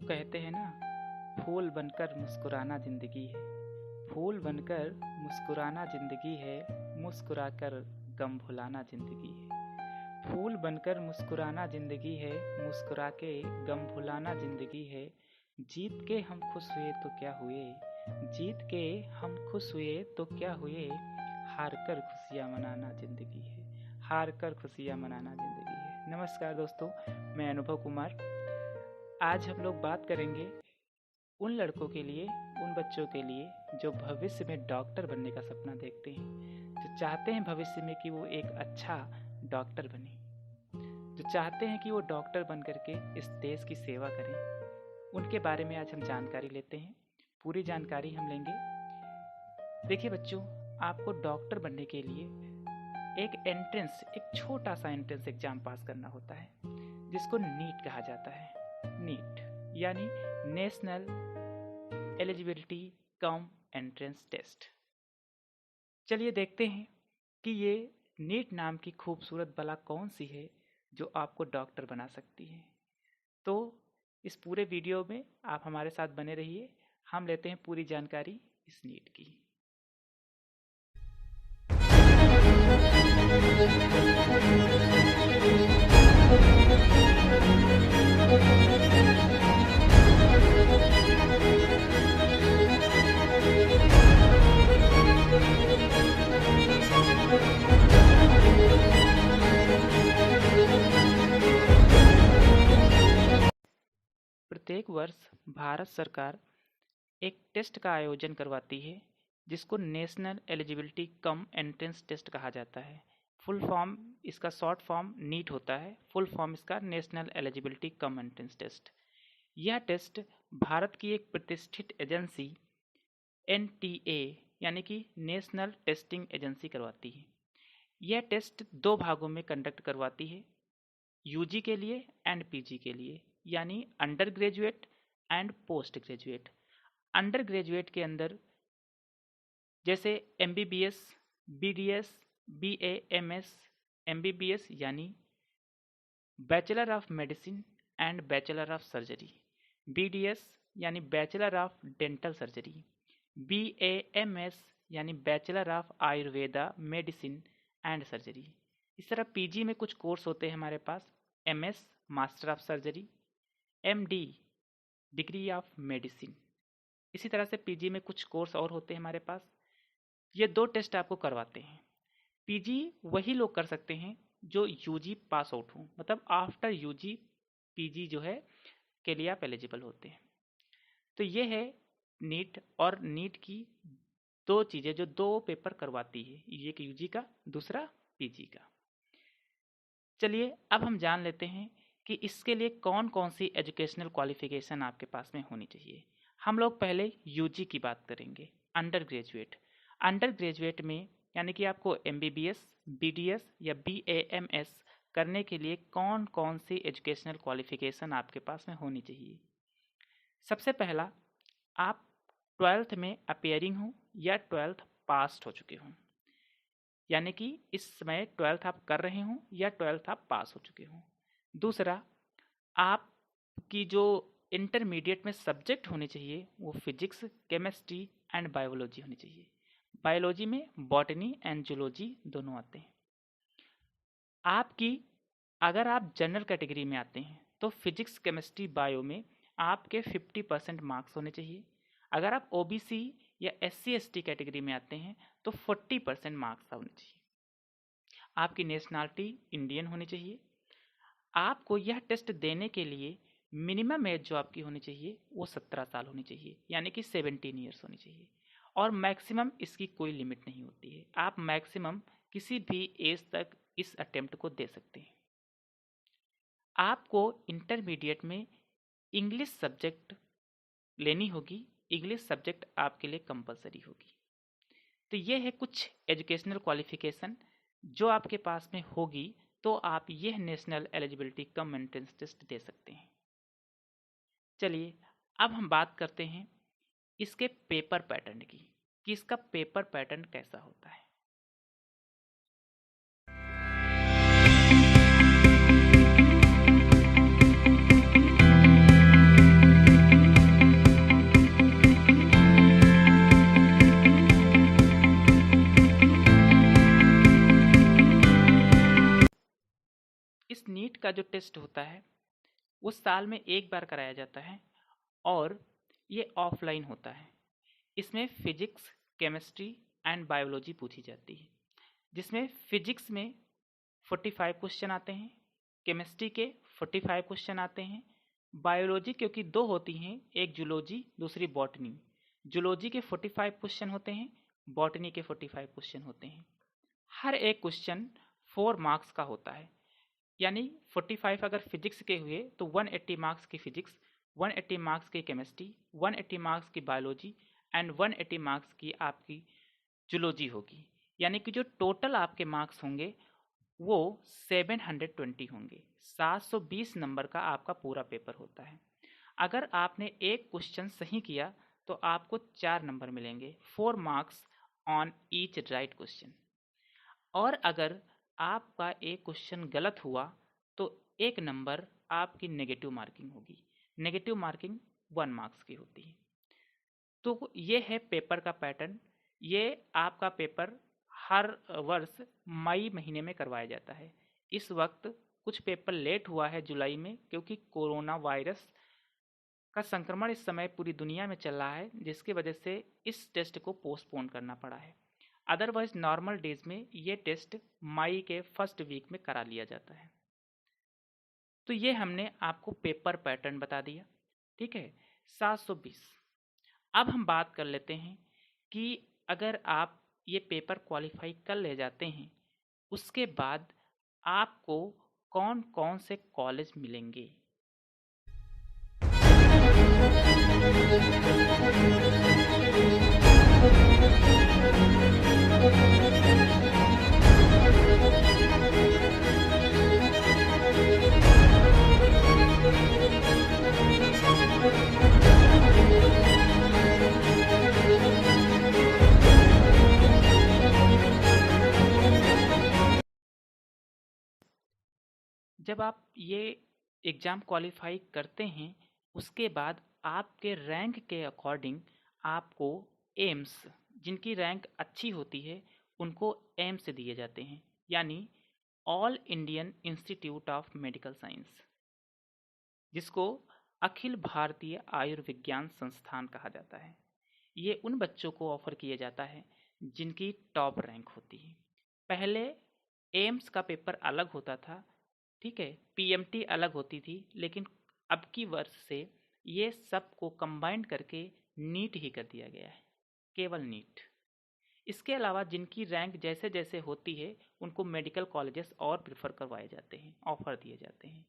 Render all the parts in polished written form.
वो कहते हैं ना, फूल बनकर मुस्कुराना जिंदगी है, फूल बनकर मुस्कुराना जिंदगी है, मुस्कुराकर गम भुलाना जिंदगी है। फूल बनकर मुस्कुराना जिंदगी है, मुस्कुरा के गम भुलाना जिंदगी है। जीत के हम खुश हुए तो क्या हुए, जीत के हम खुश हुए तो क्या हुए। हार कर खुशियाँ मनाना जिंदगी है, हार कर खुशियाँ मनाना जिंदगी है। नमस्कार दोस्तों, मैं अनुभव कुमार। आज हम लोग बात करेंगे उन लड़कों के लिए, उन बच्चों के लिए जो भविष्य में डॉक्टर बनने का सपना देखते हैं, जो चाहते हैं भविष्य में कि वो एक अच्छा डॉक्टर बने, जो चाहते हैं कि वो डॉक्टर बन करके इस देश की सेवा करें। उनके बारे में आज हम जानकारी लेते हैं, पूरी जानकारी हम लेंगे। देखिए बच्चों, आपको डॉक्टर बनने के लिए एक छोटा सा एंट्रेंस एग्जाम पास करना होता है, जिसको नीट कहा जाता है। नीट यानी national eligibility cum entrance test. चलिए देखते हैं कि ये नीट नाम की खूबसूरत बला कौन सी है जो आपको डॉक्टर बना सकती है। तो इस पूरे वीडियो में आप हमारे साथ बने रहिए, हम लेते हैं पूरी जानकारी इस नीट की। प्रत्येक वर्ष भारत सरकार एक टेस्ट का आयोजन करवाती है, जिसको national eligibility cum entrance test कहा जाता है। फुल फॉर्म इसका शॉर्ट फॉर्म नीट होता है, फुल फॉर्म इसका national eligibility cum entrance test. यह टेस्ट भारत की एक प्रतिष्ठित एजेंसी NTA यानी कि नेशनल टेस्टिंग एजेंसी करवाती है। यह टेस्ट दो भागों में कंडक्ट करवाती है, यूजी के लिए एंड पीजी के लिए, यानी under graduate and post graduate. Under graduate के अंदर जैसे MBBS, BDS, BA, MS, MBBS यानी bachelor of medicine and bachelor of surgery, BDS यानी bachelor of dental surgery, BA, MS यानी bachelor of Ayurveda medicine and surgery. इस तरह PG में कुछ कोर्स होते हैं हमारे पास, MS master of surgery, MD degree of medicine. इसी तरह से पीजी में कुछ कोर्स और होते हैं हमारे पास। ये दो टेस्ट आपको करवाते हैं। पीजी वही लोग कर सकते हैं जो यूजी पास आउट हों, मतलब आफ्टर यूजी पीजी जो है के लिए आप एलिजिबल होते हैं। तो ये है नीट, और नीट की दो चीज़ें जो दो पेपर करवाती है, एक यूजी का, दूसरा पीजी का। चलिए अब हम जान लेते हैं कि इसके लिए कौन कौन सी एजुकेशनल क्वालिफिकेशन आपके पास में होनी चाहिए। हम लोग पहले यूजी की बात करेंगे। अंडर ग्रेजुएट, अंडर ग्रेजुएट में यानी कि आपको MBBS, BDS या BAMS करने के लिए कौन कौन सी एजुकेशनल क्वालिफिकेशन आपके पास में होनी चाहिए। सबसे पहला, आप 12th में अपेयरिंग हो या 12th पास्ड हो चुके हों, यानी कि इस समय 12th आप कर रहे हों या 12th आप पास हो चुके हों। दूसरा, आपकी जो इंटरमीडिएट में सब्जेक्ट होने चाहिए वो फिजिक्स, केमिस्ट्री एंड बायोलॉजी होनी चाहिए। बायोलॉजी में बॉटनी एंड जूलॉजी दोनों आते हैं। आपकी अगर आप जनरल कैटेगरी में आते हैं तो फिजिक्स, केमिस्ट्री, बायो में आपके 50% मार्क्स होने चाहिए। अगर आप OBC या SC/ST कैटेगरी में आते हैं तो 40% मार्क्स होने चाहिए। आपकी नेशनलिटी इंडियन होनी चाहिए। आपको यह टेस्ट देने के लिए मिनिमम एज जो आपकी होनी चाहिए वो 17 साल होनी चाहिए, यानी कि 17 ईयर्स होनी चाहिए। और मैक्सिमम इसकी कोई लिमिट नहीं होती है, आप मैक्सिमम किसी भी एज तक इस अटेम्प्ट को दे सकते हैं। आपको इंटरमीडिएट में इंग्लिश सब्जेक्ट लेनी होगी, इंग्लिश सब्जेक्ट आपके लिए कंपलसरी होगी। तो ये है कुछ एजुकेशनल क्वालिफिकेशन जो आपके पास में होगी तो आप यह national eligibility cum entrance test दे सकते हैं। चलिए अब हम बात करते हैं इसके पेपर पैटर्न की, कि इसका पेपर पैटर्न कैसा होता है। जो टेस्ट होता है वो साल में एक बार कराया जाता है और ये ऑफलाइन होता है। इसमें फिजिक्स, केमिस्ट्री एंड बायोलॉजी पूछी जाती है, जिसमें फिजिक्स में 45 क्वेश्चन आते हैं, केमिस्ट्री के 45 क्वेश्चन आते हैं, बायोलॉजी क्योंकि दो होती हैं, एक जूलॉजी दूसरी बॉटनी, जूलॉजी के 45 क्वेश्चन होते हैं, बॉटनी के 45 क्वेश्चन होते हैं। हर एक क्वेश्चन 4 मार्क्स का होता है, यानी 45 अगर फिजिक्स के हुए तो 180 मार्क्स की फिजिक्स, 180 मार्क्स की केमिस्ट्री, 180 मार्क्स की बायोलॉजी एंड 180 मार्क्स की आपकी जूलॉजी होगी। यानी कि जो टोटल आपके मार्क्स होंगे वो 720 होंगे। 720 नंबर का आपका पूरा पेपर होता है। अगर आपने एक क्वेश्चन सही किया तो आपको 4 नंबर मिलेंगे, 4 marks on each right question. और अगर आपका एक क्वेश्चन गलत हुआ तो 1 नंबर आपकी नेगेटिव मार्किंग होगी। नेगेटिव मार्किंग 1 मार्क्स की होती है। तो ये है पेपर का पैटर्न। ये आपका पेपर हर वर्ष मई महीने में करवाया जाता है। इस वक्त कुछ पेपर लेट हुआ है जुलाई में, क्योंकि कोरोना वायरस का संक्रमण इस समय पूरी दुनिया में चल रहा है, जिसकी वजह से इस टेस्ट को पोस्टपोन करना पड़ा है। अदरवाइज नॉर्मल डेज में ये टेस्ट मई के फर्स्ट वीक में करा लिया जाता है। तो ये हमने आपको पेपर पैटर्न बता दिया, ठीक है। 720। अब हम बात कर लेते हैं कि अगर आप ये पेपर क्वालिफाई कर ले जाते हैं, उसके बाद आपको कौन कौन से कॉलेज मिलेंगे। जब आप ये एग्ज़ाम क्वालिफाई करते हैं, उसके बाद आपके रैंक के अकॉर्डिंग आपको एम्स, जिनकी रैंक अच्छी होती है उनको एम्स दिए जाते हैं, यानी all Indian institute of medical science, जिसको अखिल भारतीय आयुर्विज्ञान संस्थान कहा जाता है। ये उन बच्चों को ऑफर किया जाता है जिनकी टॉप रैंक होती है। पहले एम्स का पेपर अलग होता था, ठीक है, पीएमटी अलग होती थी, लेकिन अब की वर्ष से ये सबको कंबाइंड करके नीट ही कर दिया गया है, केवल नीट। इसके अलावा जिनकी रैंक जैसे जैसे होती है उनको मेडिकल कॉलेजेस और प्रेफर करवाए जाते हैं, ऑफर दिए जाते हैं।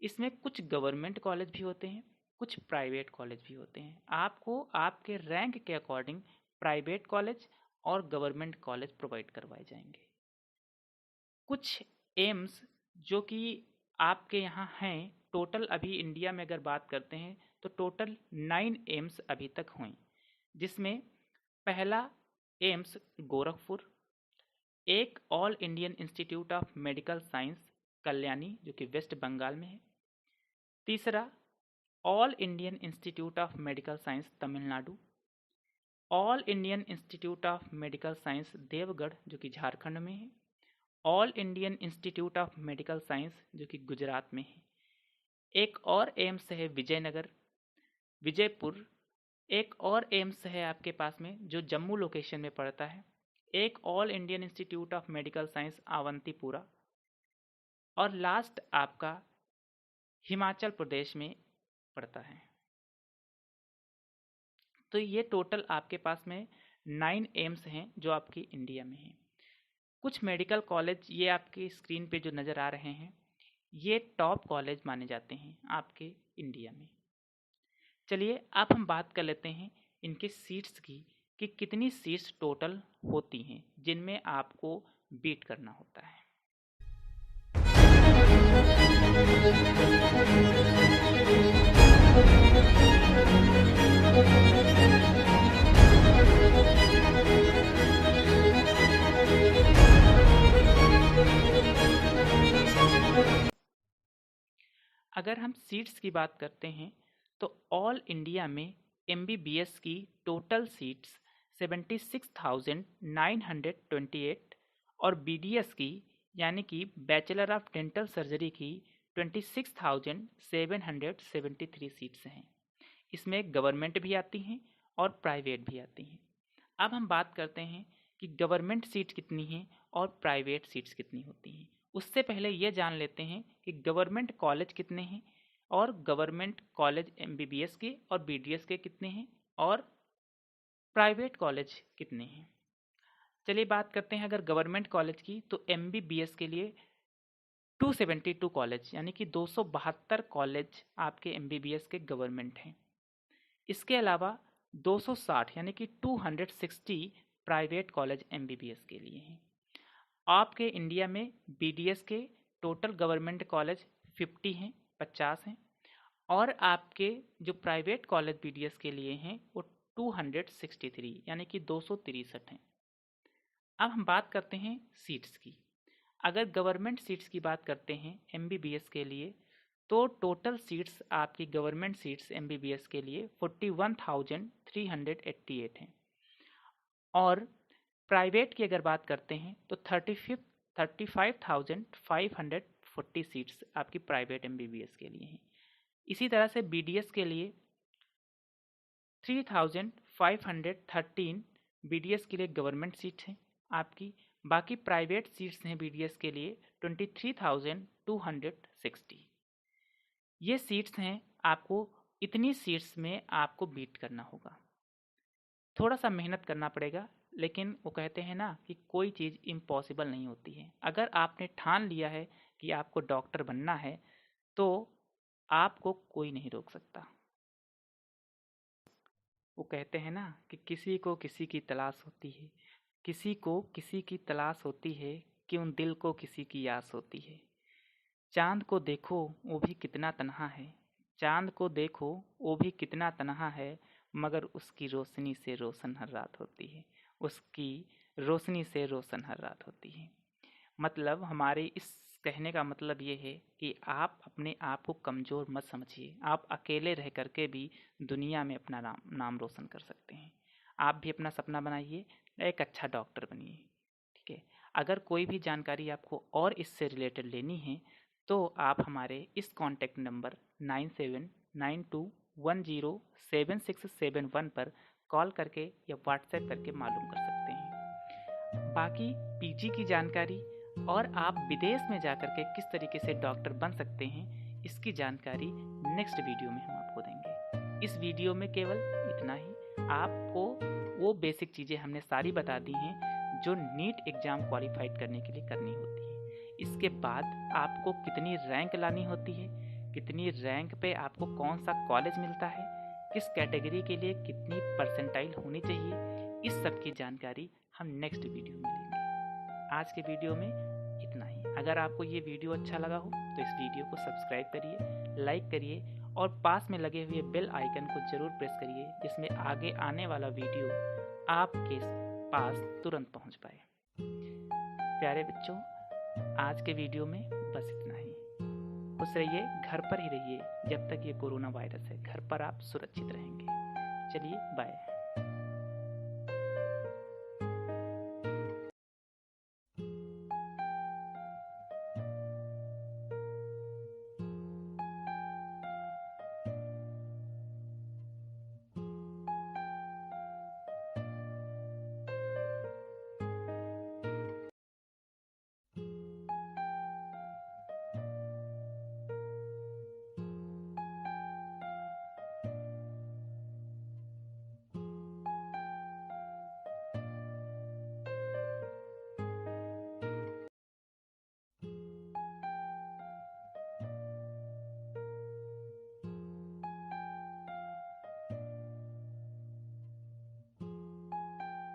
इसमें कुछ गवर्नमेंट कॉलेज भी होते हैं, कुछ प्राइवेट कॉलेज भी होते हैं। आपको आपके रैंक के अकॉर्डिंग प्राइवेट कॉलेज और गवर्नमेंट कॉलेज प्रोवाइड करवाए जाएंगे। कुछ एम्स जो कि आपके यहाँ हैं, टोटल अभी इंडिया में अगर बात करते हैं तो टोटल 9 एम्स अभी तक हुए, जिसमें पहला एम्स गोरखपुर, एक all Indian institute of medical science Kalyani जो कि वेस्ट बंगाल में है, तीसरा all Indian institute of medical science Tamil Nadu, all Indian institute of medical science देवगढ़ जो कि झारखंड में है, all Indian institute of medical science जो कि गुजरात में है, एक और एम्स है विजयनगर, विजयपुर, एक और एम्स है आपके पास में जो जम्मू लोकेशन में पड़ता है, एक all Indian institute of medical science Awantipora, और लास्ट आपका हिमाचल प्रदेश में पड़ता है। तो ये टोटल आपके पास में 9 एम्स हैं जो आपकी इंडिया में हैं। कुछ मेडिकल कॉलेज ये आपकी स्क्रीन पे जो नज़र आ रहे हैं, ये टॉप कॉलेज माने जाते हैं आपके इंडिया में। चलिए अब हम बात कर लेते हैं इनके सीट्स की, कि कितनी सीट्स टोटल होती हैं जिनमें आपको बीट करना होता है। अगर हम सीट्स की बात करते हैं तो ऑल इंडिया में एमबीबीएस की टोटल सीट्स 76,928 और बीडीएस की यानी कि बैचलर ऑफ डेंटल सर्जरी की 26,773 सीट्स हैं। इसमें गवर्नमेंट भी आती हैं और प्राइवेट भी आती हैं। अब हम बात करते हैं कि गवर्नमेंट सीट कितनी हैं और प्राइवेट सीट्स कितनी होती हैं। उससे पहले ये जान लेते हैं कि गवर्नमेंट कॉलेज कितने हैं और गवर्नमेंट कॉलेज MBBS के और BDS के कितने हैं और प्राइवेट कॉलेज कितने हैं। चलिए बात करते हैं अगर गवर्नमेंट कॉलेज की, तो MBBS के लिए 272 कॉलेज यानी कि 272 कॉलेज आपके MBBS के गवर्नमेंट हैं। इसके अलावा 260 यानी कि 260 प्राइवेट कॉलेज MBBS के लिए हैं। आपके इंडिया में BDS के टोटल गवर्नमेंट कॉलेज 50 हैं और आपके जो प्राइवेट कॉलेज BDS के लिए हैं वो 263 यानी कि 263 हैं। अब हम बात करते हैं सीट्स की। अगर गवर्नमेंट सीट्स की बात करते हैं MBBS के लिए, तो टोटल सीट्स आपकी गवर्नमेंट सीट्स MBBS के लिए 41,388 हैं और प्राइवेट की अगर बात करते हैं तो 35,540 सीट्स आपकी प्राइवेट MBBS के लिए हैं। इसी तरह से BDS के लिए 3,513 BDS के लिए गवर्नमेंट सीट्स हैं आपकी, बाकी प्राइवेट सीट्स हैं BDS के लिए 23,260। ये सीट्स हैं, आपको इतनी सीट्स में आपको बीट करना होगा। थोड़ा सा मेहनत करना पड़ेगा, लेकिन वो कहते हैं ना कि कोई चीज़ इम्पॉसिबल नहीं होती है। अगर आपने ठान लिया है कि आपको डॉक्टर बनना है तो आपको कोई नहीं रोक सकता। वो कहते हैं ना कि किसी को किसी की तलाश होती है, किसी को किसी की तलाश होती है, क्यों दिल को किसी की आस होती है। चांद को देखो वो भी कितना तन्हा है, चांद को देखो वो भी कितना तन्हा है, मगर उसकी रोशनी से रोशन हर रात होती है, उसकी रोशनी से रोशन हर रात होती है। मतलब हमारे इस कहने का मतलब ये है कि आप अपने आप को कमज़ोर मत समझिए। आप अकेले रह करके भी दुनिया में अपना नाम रोशन कर सकते हैं। आप भी अपना सपना बनाइए, एक अच्छा डॉक्टर बनिए। ठीक है। अगर कोई भी जानकारी आपको और इससे रिलेटेड लेनी है तो आप हमारे इस कॉन्टैक्ट नंबर 9792107671 पर कॉल करके या व्हाट्सएप करके मालूम कर सकते हैं। बाकी PG की जानकारी और आप विदेश में जाकर के किस तरीके से डॉक्टर बन सकते हैं, इसकी जानकारी नेक्स्ट वीडियो में हम आपको देंगे। इस वीडियो में केवल इतना ही, आपको वो बेसिक चीज़ें हमने सारी बता दी हैं जो नीट एग्ज़ाम क्वालिफाइड करने के लिए करनी होती है। इसके बाद आपको कितनी रैंक लानी होती है, कितनी रैंक पे आपको कौन सा कॉलेज मिलता है, किस कैटेगरी के लिए कितनी परसेंटाइल होनी चाहिए, इस सब की जानकारी हम नेक्स्ट वीडियो में लेंगे। आज के वीडियो में इतना ही। अगर आपको ये वीडियो अच्छा लगा हो तो इस वीडियो को सब्सक्राइब करिए, लाइक करिए और पास में लगे हुए बेल आइकन को ज़रूर प्रेस करिए, जिसमें आगे आने वाला वीडियो आपके पास तुरंत पहुंच पाए। प्यारे बच्चों, आज के वीडियो में बस इतना ही। खुश रहिए, घर पर ही रहिए। जब तक ये कोरोना वायरस है, घर पर आप सुरक्षित रहेंगे। चलिए बाय।